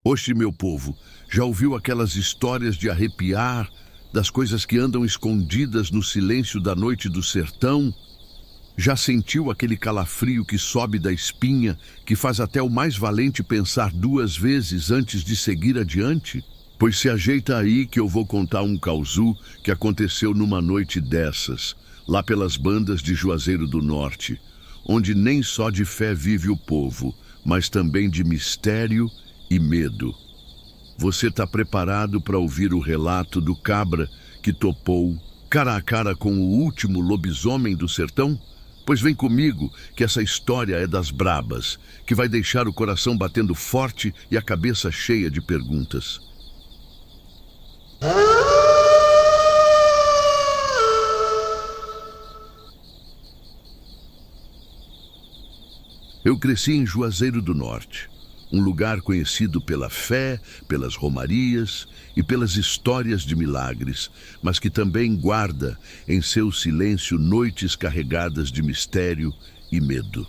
Oxe, meu povo, já ouviu aquelas histórias de arrepiar, das coisas que andam escondidas no silêncio da noite do sertão? Já sentiu aquele calafrio que sobe da espinha, que faz até o mais valente pensar duas vezes antes de seguir adiante? Pois se ajeita aí que eu vou contar um causu que aconteceu numa noite dessas, lá pelas bandas de Juazeiro do Norte, onde nem só de fé vive o povo, mas também de mistério e medo. Você está preparado para ouvir o relato do cabra que topou cara a cara com o último lobisomem do sertão? Pois vem comigo, que essa história é das brabas, que vai deixar o coração batendo forte e a cabeça cheia de perguntas. Eu cresci em Juazeiro do Norte, um lugar conhecido pela fé, pelas romarias e pelas histórias de milagres, mas que também guarda em seu silêncio noites carregadas de mistério e medo.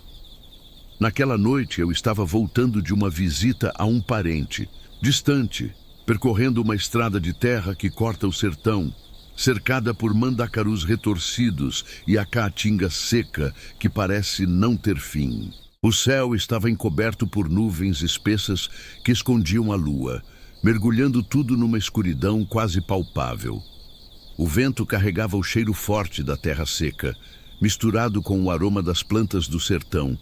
Naquela noite eu estava voltando de uma visita a um parente, distante, percorrendo uma estrada de terra que corta o sertão, cercada por mandacarus retorcidos e a caatinga seca que parece não ter fim. O céu estava encoberto por nuvens espessas que escondiam a lua, mergulhando tudo numa escuridão quase palpável. O vento carregava o cheiro forte da terra seca, misturado com o aroma das plantas do sertão,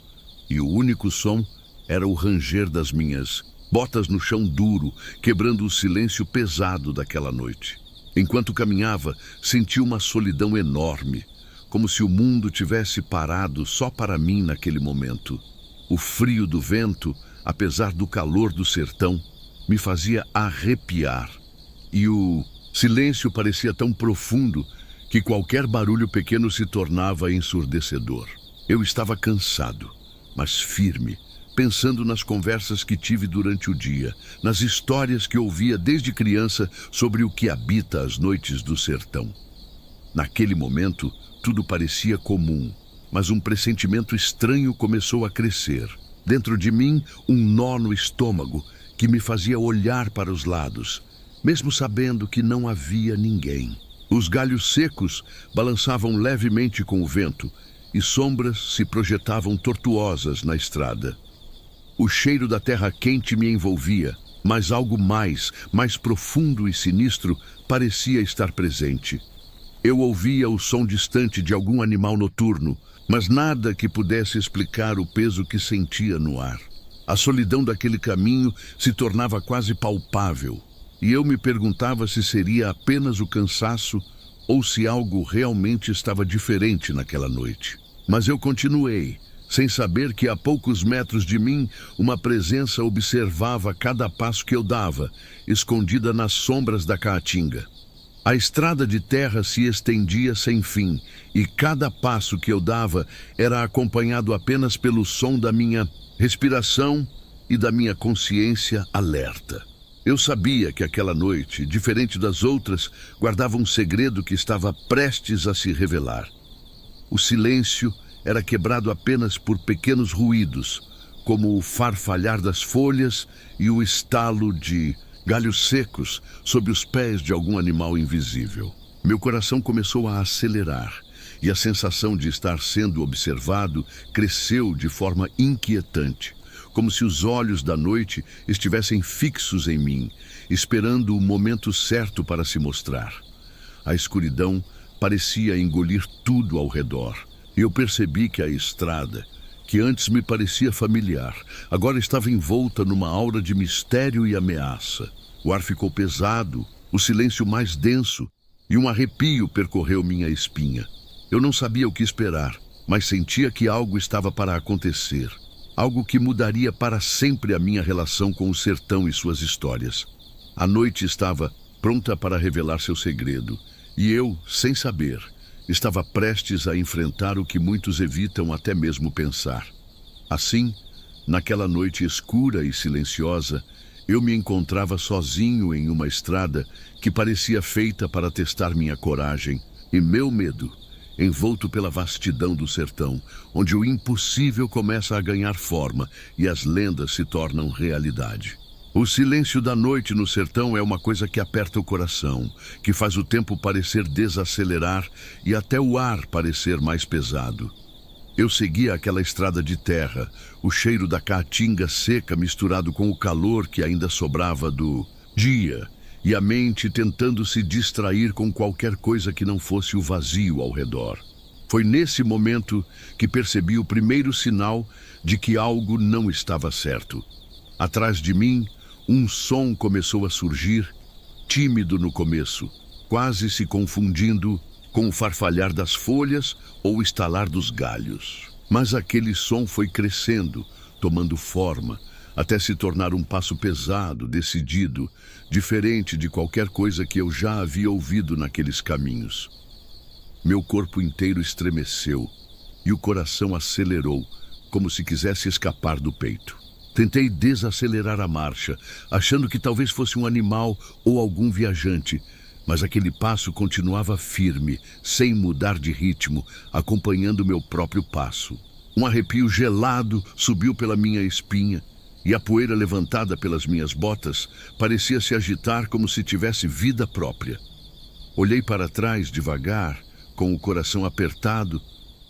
e o único som era o ranger das minhas botas no chão duro, quebrando o silêncio pesado daquela noite. Enquanto caminhava, senti uma solidão enorme, como se o mundo tivesse parado só para mim naquele momento. O frio do vento, apesar do calor do sertão, me fazia arrepiar. E o silêncio parecia tão profundo que qualquer barulho pequeno se tornava ensurdecedor. Eu estava cansado, mas firme, pensando nas conversas que tive durante o dia, nas histórias que ouvia desde criança sobre o que habita as noites do sertão. Naquele momento, tudo parecia comum, mas um pressentimento estranho começou a crescer. Dentro de mim, um nó no estômago que me fazia olhar para os lados, mesmo sabendo que não havia ninguém. Os galhos secos balançavam levemente com o vento e sombras se projetavam tortuosas na estrada. O cheiro da terra quente me envolvia, mas algo mais profundo e sinistro parecia estar presente. Eu ouvia o som distante de algum animal noturno, mas nada que pudesse explicar o peso que sentia no ar. A solidão daquele caminho se tornava quase palpável, e eu me perguntava se seria apenas o cansaço ou se algo realmente estava diferente naquela noite. Mas eu continuei, sem saber que a poucos metros de mim, uma presença observava cada passo que eu dava, escondida nas sombras da caatinga. A estrada de terra se estendia sem fim, e cada passo que eu dava era acompanhado apenas pelo som da minha respiração e da minha consciência alerta. Eu sabia que aquela noite, diferente das outras, guardava um segredo que estava prestes a se revelar. O silêncio era quebrado apenas por pequenos ruídos, como o farfalhar das folhas e o estalo de galhos secos sob os pés de algum animal invisível. Meu coração começou a acelerar e a sensação de estar sendo observado cresceu de forma inquietante, como se os olhos da noite estivessem fixos em mim, esperando o momento certo para se mostrar. A escuridão parecia engolir tudo ao redor, e eu percebi que a estrada, que antes me parecia familiar, agora estava envolta numa aura de mistério e ameaça. O ar ficou pesado, o silêncio mais denso, e um arrepio percorreu minha espinha. Eu não sabia o que esperar, mas sentia que algo estava para acontecer. Algo que mudaria para sempre a minha relação com o sertão e suas histórias. A noite estava pronta para revelar seu segredo, e eu, sem saber, estava prestes a enfrentar o que muitos evitam até mesmo pensar. Assim, naquela noite escura e silenciosa, eu me encontrava sozinho em uma estrada que parecia feita para testar minha coragem e meu medo, envolto pela vastidão do sertão, onde o impossível começa a ganhar forma e as lendas se tornam realidade. O silêncio da noite no sertão é uma coisa que aperta o coração, que faz o tempo parecer desacelerar e até o ar parecer mais pesado. Eu seguia aquela estrada de terra, o cheiro da caatinga seca misturado com o calor que ainda sobrava do dia, e a mente tentando se distrair com qualquer coisa que não fosse o vazio ao redor. Foi nesse momento que percebi o primeiro sinal de que algo não estava certo. Atrás de mim, um som começou a surgir, tímido no começo, quase se confundindo com o farfalhar das folhas ou o estalar dos galhos. Mas aquele som foi crescendo, tomando forma, até se tornar um passo pesado, decidido, diferente de qualquer coisa que eu já havia ouvido naqueles caminhos. Meu corpo inteiro estremeceu e o coração acelerou, como se quisesse escapar do peito. Tentei desacelerar a marcha, achando que talvez fosse um animal ou algum viajante, mas aquele passo continuava firme, sem mudar de ritmo, acompanhando meu próprio passo. Um arrepio gelado subiu pela minha espinha e a poeira levantada pelas minhas botas parecia se agitar como se tivesse vida própria. Olhei para trás devagar, com o coração apertado,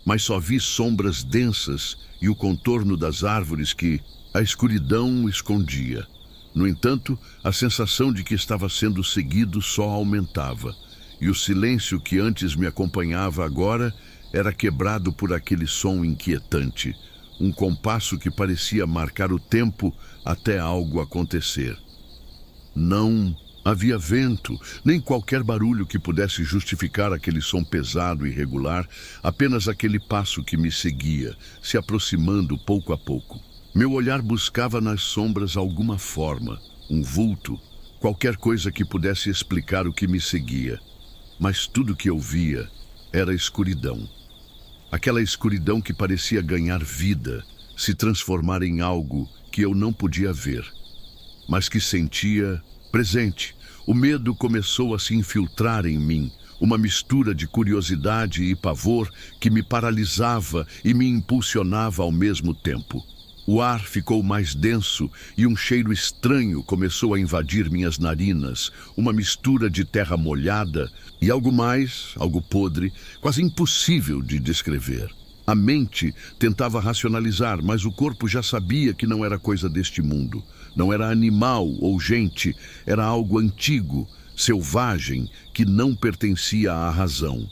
mas só vi sombras densas e o contorno das árvores que a escuridão escondia. No entanto, a sensação de que estava sendo seguido só aumentava, e o silêncio que antes me acompanhava agora era quebrado por aquele som inquietante, um compasso que parecia marcar o tempo até algo acontecer. Não havia vento, nem qualquer barulho que pudesse justificar aquele som pesado e irregular, apenas aquele passo que me seguia, se aproximando pouco a pouco. Meu olhar buscava nas sombras alguma forma, um vulto, qualquer coisa que pudesse explicar o que me seguia. Mas tudo que eu via era escuridão. Aquela escuridão que parecia ganhar vida, se transformar em algo que eu não podia ver, mas que sentia presente. O medo começou a se infiltrar em mim, uma mistura de curiosidade e pavor que me paralisava e me impulsionava ao mesmo tempo. O ar ficou mais denso e um cheiro estranho começou a invadir minhas narinas, uma mistura de terra molhada e algo mais, algo podre, quase impossível de descrever. A mente tentava racionalizar, mas o corpo já sabia que não era coisa deste mundo. Não era animal ou gente, era algo antigo, selvagem, que não pertencia à razão.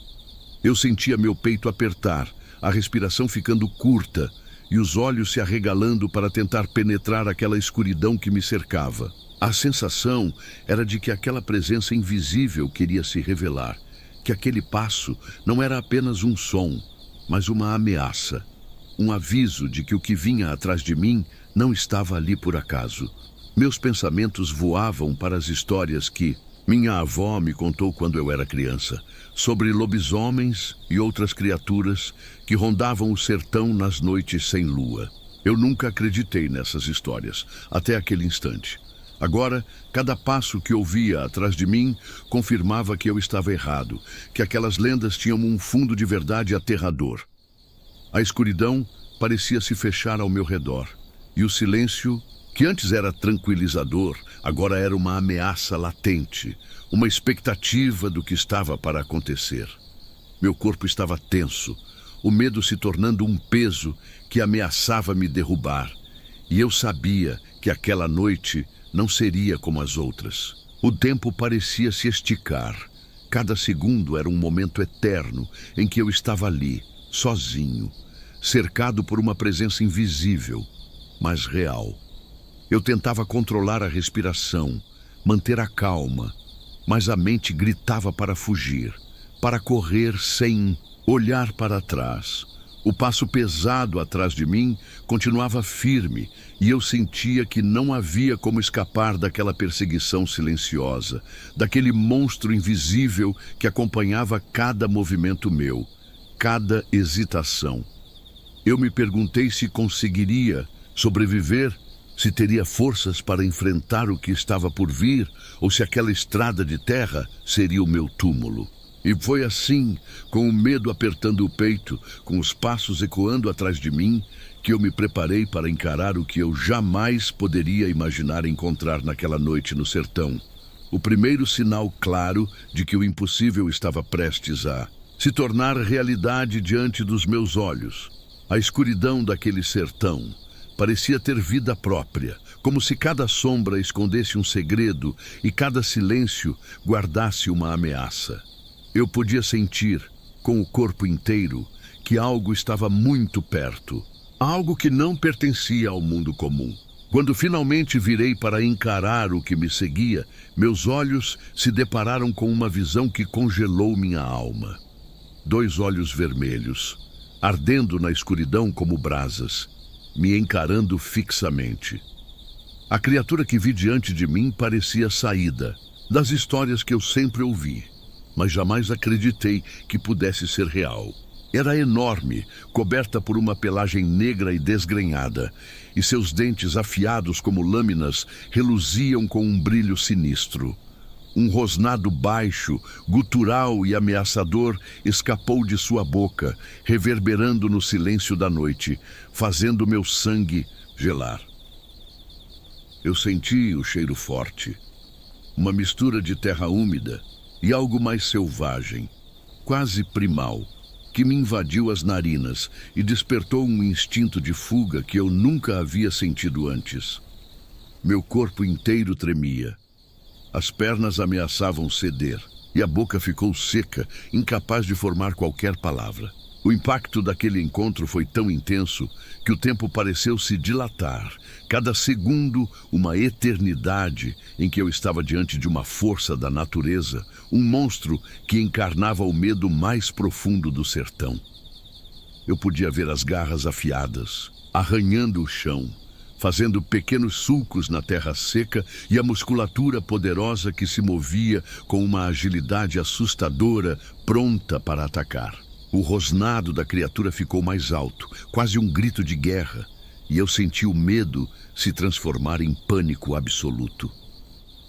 Eu sentia meu peito apertar, a respiração ficando curta, e os olhos se arregalando para tentar penetrar aquela escuridão que me cercava. A sensação era de que aquela presença invisível queria se revelar, que aquele passo não era apenas um som, mas uma ameaça, um aviso de que o que vinha atrás de mim não estava ali por acaso. Meus pensamentos voavam para as histórias que minha avó me contou quando eu era criança, sobre lobisomens e outras criaturas que rondavam o sertão nas noites sem lua. Eu nunca acreditei nessas histórias, até aquele instante. Agora, cada passo que ouvia atrás de mim confirmava que eu estava errado, que aquelas lendas tinham um fundo de verdade aterrador. A escuridão parecia se fechar ao meu redor, e o silêncio, que antes era tranquilizador, agora era uma ameaça latente, uma expectativa do que estava para acontecer. Meu corpo estava tenso, o medo se tornando um peso que ameaçava me derrubar. E eu sabia que aquela noite não seria como as outras. O tempo parecia se esticar. Cada segundo era um momento eterno em que eu estava ali, sozinho, cercado por uma presença invisível, mas real. Eu tentava controlar a respiração, manter a calma, mas a mente gritava para fugir, para correr sem olhar para trás. O passo pesado atrás de mim continuava firme e eu sentia que não havia como escapar daquela perseguição silenciosa, daquele monstro invisível que acompanhava cada movimento meu, cada hesitação. Eu me perguntei se conseguiria sobreviver, se teria forças para enfrentar o que estava por vir, ou se aquela estrada de terra seria o meu túmulo. E foi assim, com o medo apertando o peito, com os passos ecoando atrás de mim, que eu me preparei para encarar o que eu jamais poderia imaginar encontrar naquela noite no sertão. O primeiro sinal claro de que o impossível estava prestes a se tornar realidade diante dos meus olhos. A escuridão daquele sertão parecia ter vida própria, como se cada sombra escondesse um segredo e cada silêncio guardasse uma ameaça. Eu podia sentir, com o corpo inteiro, que algo estava muito perto, algo que não pertencia ao mundo comum. Quando finalmente virei para encarar o que me seguia, meus olhos se depararam com uma visão que congelou minha alma. 2 olhos vermelhos, ardendo na escuridão como brasas, me encarando fixamente. A criatura que vi diante de mim parecia saída das histórias que eu sempre ouvi, mas jamais acreditei que pudesse ser real. Era enorme, coberta por uma pelagem negra e desgrenhada, e seus dentes afiados como lâminas reluziam com um brilho sinistro. Um rosnado baixo, gutural e ameaçador escapou de sua boca, reverberando no silêncio da noite, fazendo meu sangue gelar. Eu senti o cheiro forte, uma mistura de terra úmida e algo mais selvagem, quase primal, que me invadiu as narinas e despertou um instinto de fuga que eu nunca havia sentido antes. Meu corpo inteiro tremia. As pernas ameaçavam ceder e a boca ficou seca, incapaz de formar qualquer palavra. O impacto daquele encontro foi tão intenso que o tempo pareceu se dilatar. Cada segundo, uma eternidade em que eu estava diante de uma força da natureza, um monstro que encarnava o medo mais profundo do sertão. Eu podia ver as garras afiadas, arranhando o chão, fazendo pequenos sulcos na terra seca e a musculatura poderosa que se movia com uma agilidade assustadora, pronta para atacar. O rosnado da criatura ficou mais alto, quase um grito de guerra, e eu senti o medo se transformar em pânico absoluto.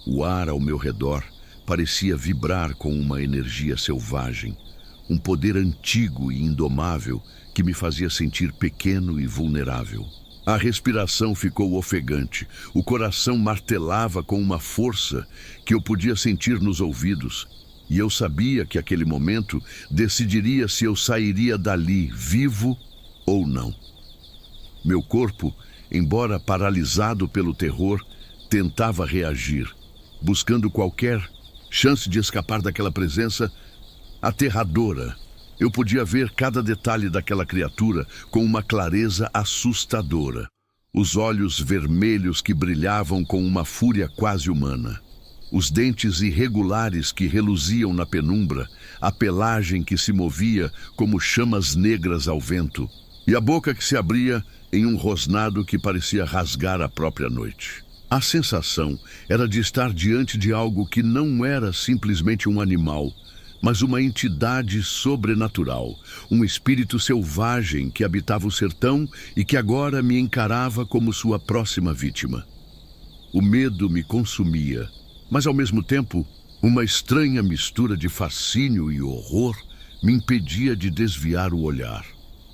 O ar ao meu redor parecia vibrar com uma energia selvagem, um poder antigo e indomável que me fazia sentir pequeno e vulnerável. A respiração ficou ofegante, o coração martelava com uma força que eu podia sentir nos ouvidos, e eu sabia que aquele momento decidiria se eu sairia dali vivo ou não. Meu corpo, embora paralisado pelo terror, tentava reagir, buscando qualquer chance de escapar daquela presença aterradora. Eu podia ver cada detalhe daquela criatura com uma clareza assustadora. Os olhos vermelhos que brilhavam com uma fúria quase humana. Os dentes irregulares que reluziam na penumbra, a pelagem que se movia como chamas negras ao vento, e a boca que se abria em um rosnado que parecia rasgar a própria noite. A sensação era de estar diante de algo que não era simplesmente um animal, mas uma entidade sobrenatural, um espírito selvagem que habitava o sertão e que agora me encarava como sua próxima vítima. O medo me consumia, mas ao mesmo tempo, uma estranha mistura de fascínio e horror me impedia de desviar o olhar.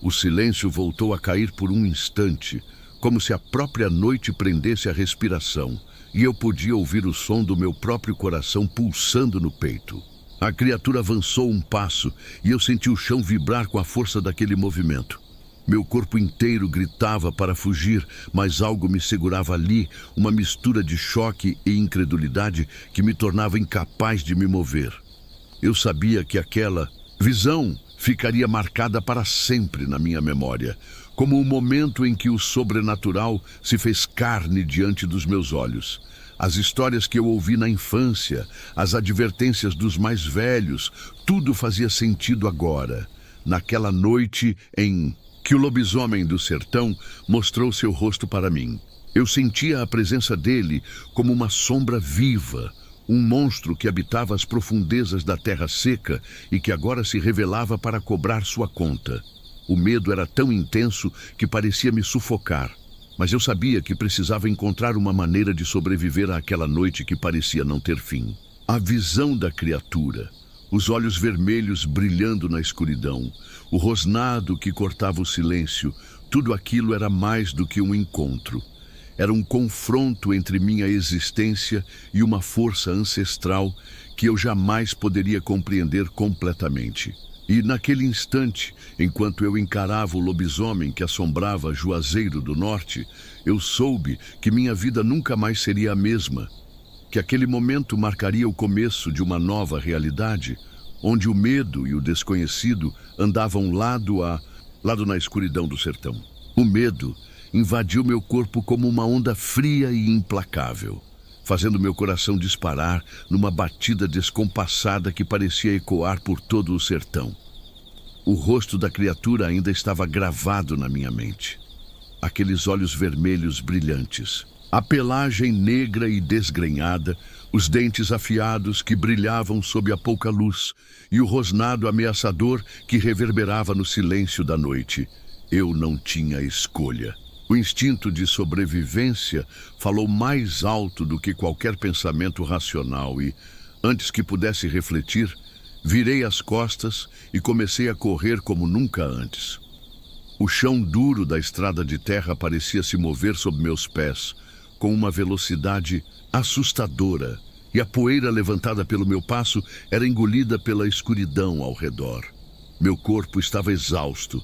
O silêncio voltou a cair por um instante, como se a própria noite prendesse a respiração, e eu podia ouvir o som do meu próprio coração pulsando no peito. A criatura avançou um passo e eu senti o chão vibrar com a força daquele movimento. Meu corpo inteiro gritava para fugir, mas algo me segurava ali, uma mistura de choque e incredulidade que me tornava incapaz de me mover. Eu sabia que aquela visão ficaria marcada para sempre na minha memória, como o momento em que o sobrenatural se fez carne diante dos meus olhos. As histórias que eu ouvi na infância, as advertências dos mais velhos, tudo fazia sentido agora, naquela noite em que o lobisomem do sertão mostrou seu rosto para mim. Eu sentia a presença dele como uma sombra viva, um monstro que habitava as profundezas da terra seca e que agora se revelava para cobrar sua conta. O medo era tão intenso que parecia me sufocar, mas eu sabia que precisava encontrar uma maneira de sobreviver àquela noite que parecia não ter fim. A visão da criatura, os olhos vermelhos brilhando na escuridão, o rosnado que cortava o silêncio, Tudo aquilo era mais do que um encontro. Era um confronto entre minha existência e uma força ancestral que eu jamais poderia compreender completamente. E naquele instante, enquanto eu encarava o lobisomem que assombrava Juazeiro do Norte, eu soube que minha vida nunca mais seria a mesma, que aquele momento marcaria o começo de uma nova realidade, onde o medo e o desconhecido andavam lado a lado na escuridão do sertão. O medo invadiu meu corpo como uma onda fria e implacável, fazendo meu coração disparar numa batida descompassada que parecia ecoar por todo o sertão. O rosto da criatura ainda estava gravado na minha mente. Aqueles olhos vermelhos brilhantes, a pelagem negra e desgrenhada, os dentes afiados que brilhavam sob a pouca luz e o rosnado ameaçador que reverberava no silêncio da noite. Eu não tinha escolha. O instinto de sobrevivência falou mais alto do que qualquer pensamento racional e, antes que pudesse refletir, virei as costas e comecei a correr como nunca antes. O chão duro da estrada de terra parecia se mover sob meus pés, com uma velocidade assustadora, e a poeira levantada pelo meu passo era engolida pela escuridão ao redor. Meu corpo estava exausto,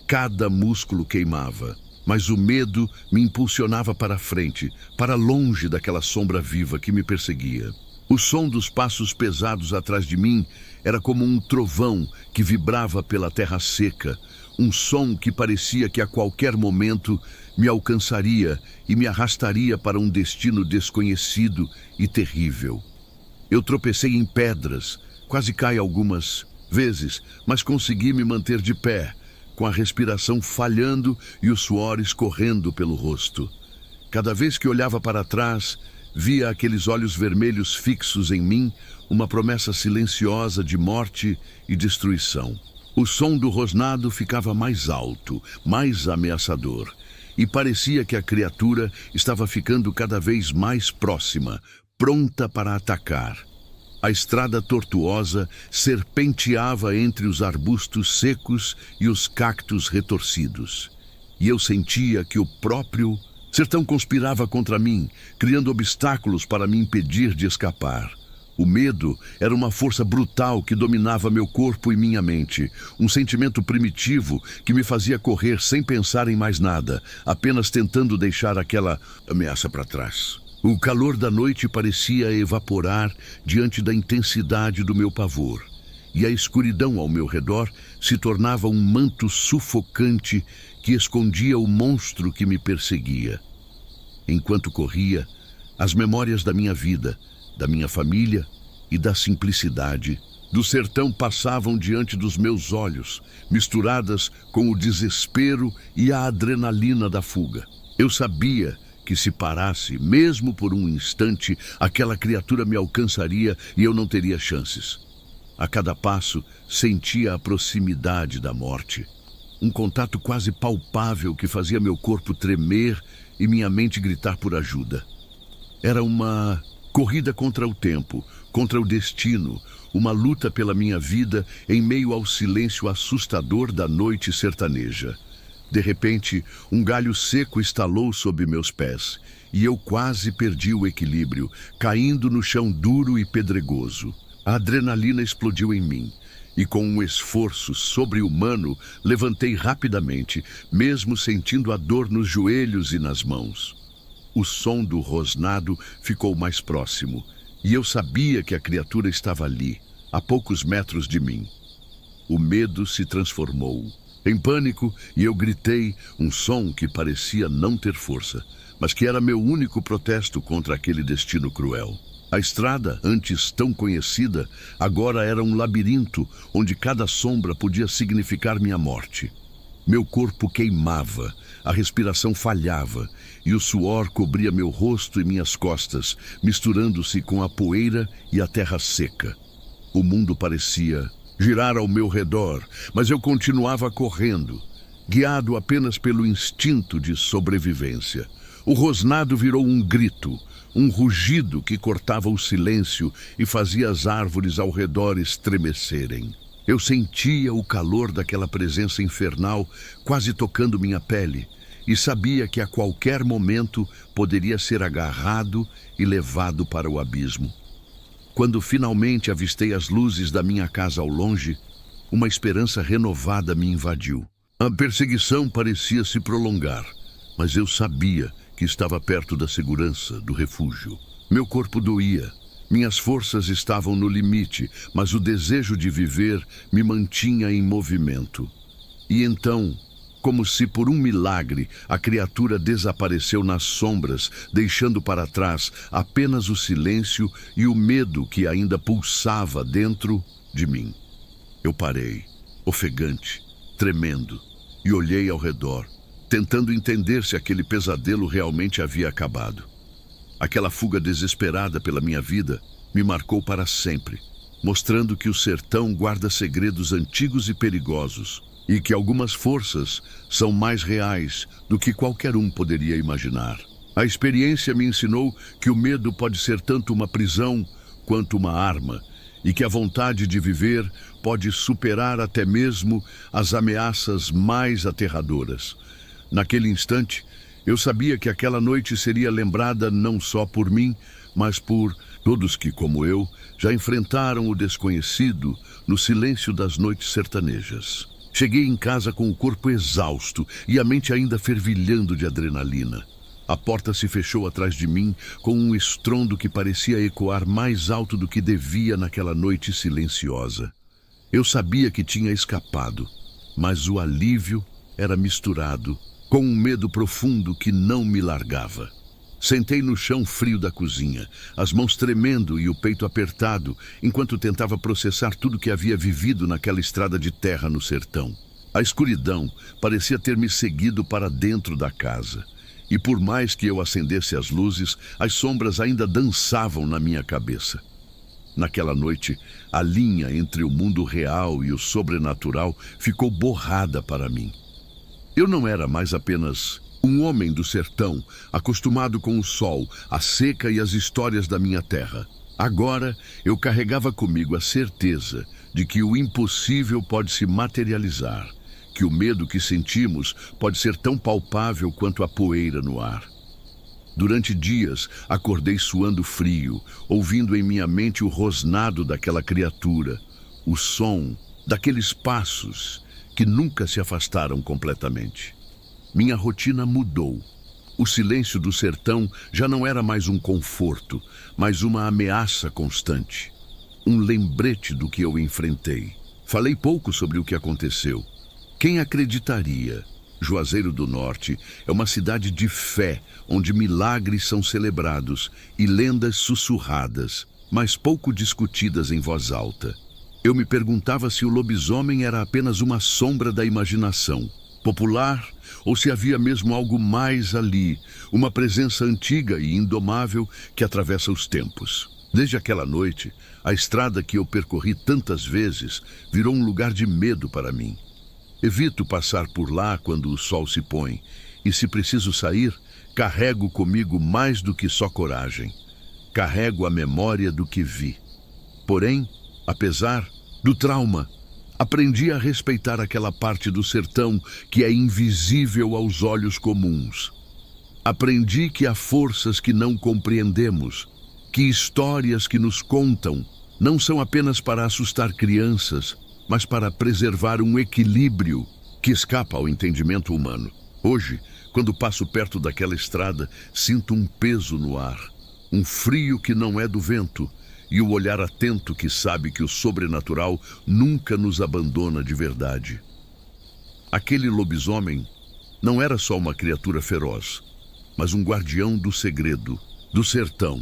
cada músculo queimava. Mas o medo me impulsionava para a frente, para longe daquela sombra viva que me perseguia. O som dos passos pesados atrás de mim era como um trovão que vibrava pela terra seca, um som que parecia que a qualquer momento me alcançaria e me arrastaria para um destino desconhecido e terrível. Eu tropecei em pedras, quase caí algumas vezes, mas consegui me manter de pé, com a respiração falhando e o suor escorrendo pelo rosto. Cada vez que olhava para trás, via aqueles olhos vermelhos fixos em mim, uma promessa silenciosa de morte e destruição. O som do rosnado ficava mais alto, mais ameaçador, e parecia que a criatura estava ficando cada vez mais próxima, pronta para atacar. A estrada tortuosa serpenteava entre os arbustos secos e os cactos retorcidos. E eu sentia que o próprio sertão conspirava contra mim, criando obstáculos para me impedir de escapar. O medo era uma força brutal que dominava meu corpo e minha mente, um sentimento primitivo que me fazia correr sem pensar em mais nada, apenas tentando deixar aquela ameaça para trás. O calor da noite parecia evaporar diante da intensidade do meu pavor, e a escuridão ao meu redor se tornava um manto sufocante que escondia o monstro que me perseguia. Enquanto corria, as memórias da minha vida, da minha família e da simplicidade do sertão passavam diante dos meus olhos, misturadas com o desespero e a adrenalina da fuga. Eu sabia que se parasse, mesmo por um instante, aquela criatura me alcançaria e eu não teria chances. A cada passo, sentia a proximidade da morte. Um contato quase palpável que fazia meu corpo tremer e minha mente gritar por ajuda. Era uma corrida contra o tempo, contra o destino, uma luta pela minha vida em meio ao silêncio assustador da noite sertaneja. De repente, um galho seco estalou sob meus pés, e eu quase perdi o equilíbrio, caindo no chão duro e pedregoso. A adrenalina explodiu em mim, e com um esforço sobre-humano, levantei rapidamente, mesmo sentindo a dor nos joelhos e nas mãos. O som do rosnado ficou mais próximo, e eu sabia que a criatura estava ali, a poucos metros de mim. O medo se transformou em pânico, e eu gritei um som que parecia não ter força, mas que era meu único protesto contra aquele destino cruel. A estrada, antes tão conhecida, agora era um labirinto onde cada sombra podia significar minha morte. Meu corpo queimava, a respiração falhava, e o suor cobria meu rosto e minhas costas, misturando-se com a poeira e a terra seca. O mundo parecia girar ao meu redor, mas eu continuava correndo, guiado apenas pelo instinto de sobrevivência. O rosnado virou um grito, um rugido que cortava o silêncio e fazia as árvores ao redor estremecerem. Eu sentia o calor daquela presença infernal quase tocando minha pele e sabia que a qualquer momento poderia ser agarrado e levado para o abismo. Quando finalmente avistei as luzes da minha casa ao longe, uma esperança renovada me invadiu. A perseguição parecia se prolongar, mas eu sabia que estava perto da segurança, do refúgio. Meu corpo doía, minhas forças estavam no limite, mas o desejo de viver me mantinha em movimento. E então, como se por um milagre, a criatura desapareceu nas sombras, deixando para trás apenas o silêncio e o medo que ainda pulsava dentro de mim. Eu parei, ofegante, tremendo, e olhei ao redor, tentando entender se aquele pesadelo realmente havia acabado. Aquela fuga desesperada pela minha vida me marcou para sempre, mostrando que o sertão guarda segredos antigos e perigosos, e que algumas forças são mais reais do que qualquer um poderia imaginar. A experiência me ensinou que o medo pode ser tanto uma prisão quanto uma arma, e que a vontade de viver pode superar até mesmo as ameaças mais aterradoras. Naquele instante, eu sabia que aquela noite seria lembrada não só por mim, mas por todos que, como eu, já enfrentaram o desconhecido no silêncio das noites sertanejas. Cheguei em casa com o corpo exausto e a mente ainda fervilhando de adrenalina. A porta se fechou atrás de mim com um estrondo que parecia ecoar mais alto do que devia naquela noite silenciosa. Eu sabia que tinha escapado, mas o alívio era misturado com um medo profundo que não me largava. Sentei no chão frio da cozinha, as mãos tremendo e o peito apertado, enquanto tentava processar tudo que havia vivido naquela estrada de terra no sertão. A escuridão parecia ter me seguido para dentro da casa. E por mais que eu acendesse as luzes, as sombras ainda dançavam na minha cabeça. Naquela noite, a linha entre o mundo real e o sobrenatural ficou borrada para mim. Eu não era mais apenas um homem do sertão, acostumado com o sol, a seca e as histórias da minha terra. Agora, eu carregava comigo a certeza de que o impossível pode se materializar, que o medo que sentimos pode ser tão palpável quanto a poeira no ar. Durante dias, acordei suando frio, ouvindo em minha mente o rosnado daquela criatura, o som daqueles passos que nunca se afastaram completamente. Minha rotina mudou. O silêncio do sertão já não era mais um conforto, mas uma ameaça constante. Um lembrete do que eu enfrentei. Falei pouco sobre o que aconteceu. Quem acreditaria? Juazeiro do Norte é uma cidade de fé, onde milagres são celebrados e lendas sussurradas, mas pouco discutidas em voz alta. Eu me perguntava se o lobisomem era apenas uma sombra da imaginação popular, ou se havia mesmo algo mais ali, uma presença antiga e indomável que atravessa os tempos. Desde aquela noite, a estrada que eu percorri tantas vezes virou um lugar de medo para mim. Evito passar por lá quando o sol se põe, e se preciso sair, carrego comigo mais do que só coragem. Carrego a memória do que vi. Porém, apesar do trauma, aprendi a respeitar aquela parte do sertão que é invisível aos olhos comuns. Aprendi que há forças que não compreendemos, que histórias que nos contam não são apenas para assustar crianças, mas para preservar um equilíbrio que escapa ao entendimento humano. Hoje, quando passo perto daquela estrada, sinto um peso no ar, um frio que não é do vento, e o olhar atento que sabe que o sobrenatural nunca nos abandona de verdade. Aquele lobisomem não era só uma criatura feroz, mas um guardião do segredo, do sertão,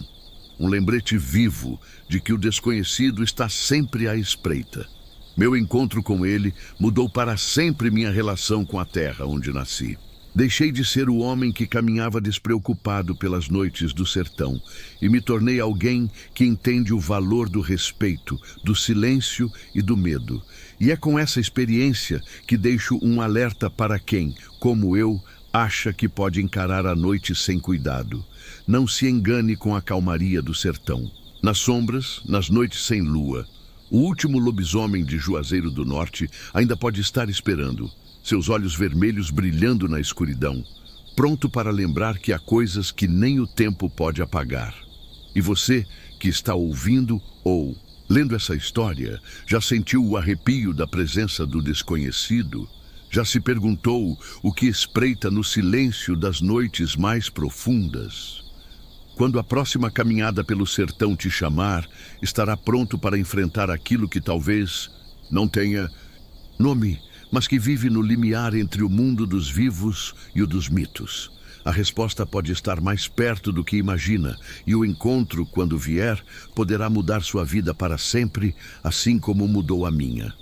um lembrete vivo de que o desconhecido está sempre à espreita. Meu encontro com ele mudou para sempre minha relação com a terra onde nasci. Deixei de ser o homem que caminhava despreocupado pelas noites do sertão e me tornei alguém que entende o valor do respeito, do silêncio e do medo. E é com essa experiência que deixo um alerta para quem, como eu, acha que pode encarar a noite sem cuidado. Não se engane com a calmaria do sertão. Nas sombras, nas noites sem lua, O último lobisomem de Juazeiro do Norte ainda pode estar esperando, seus olhos vermelhos brilhando na escuridão, pronto para lembrar que há coisas que nem o tempo pode apagar. E você, que está ouvindo ou lendo essa história, já sentiu o arrepio da presença do desconhecido? Já se perguntou o que espreita no silêncio das noites mais profundas? Quando a próxima caminhada pelo sertão te chamar, estará pronto para enfrentar aquilo que talvez não tenha nome, mas que vive no limiar entre o mundo dos vivos e o dos mitos. A resposta pode estar mais perto do que imagina, e o encontro, quando vier, poderá mudar sua vida para sempre, assim como mudou a minha.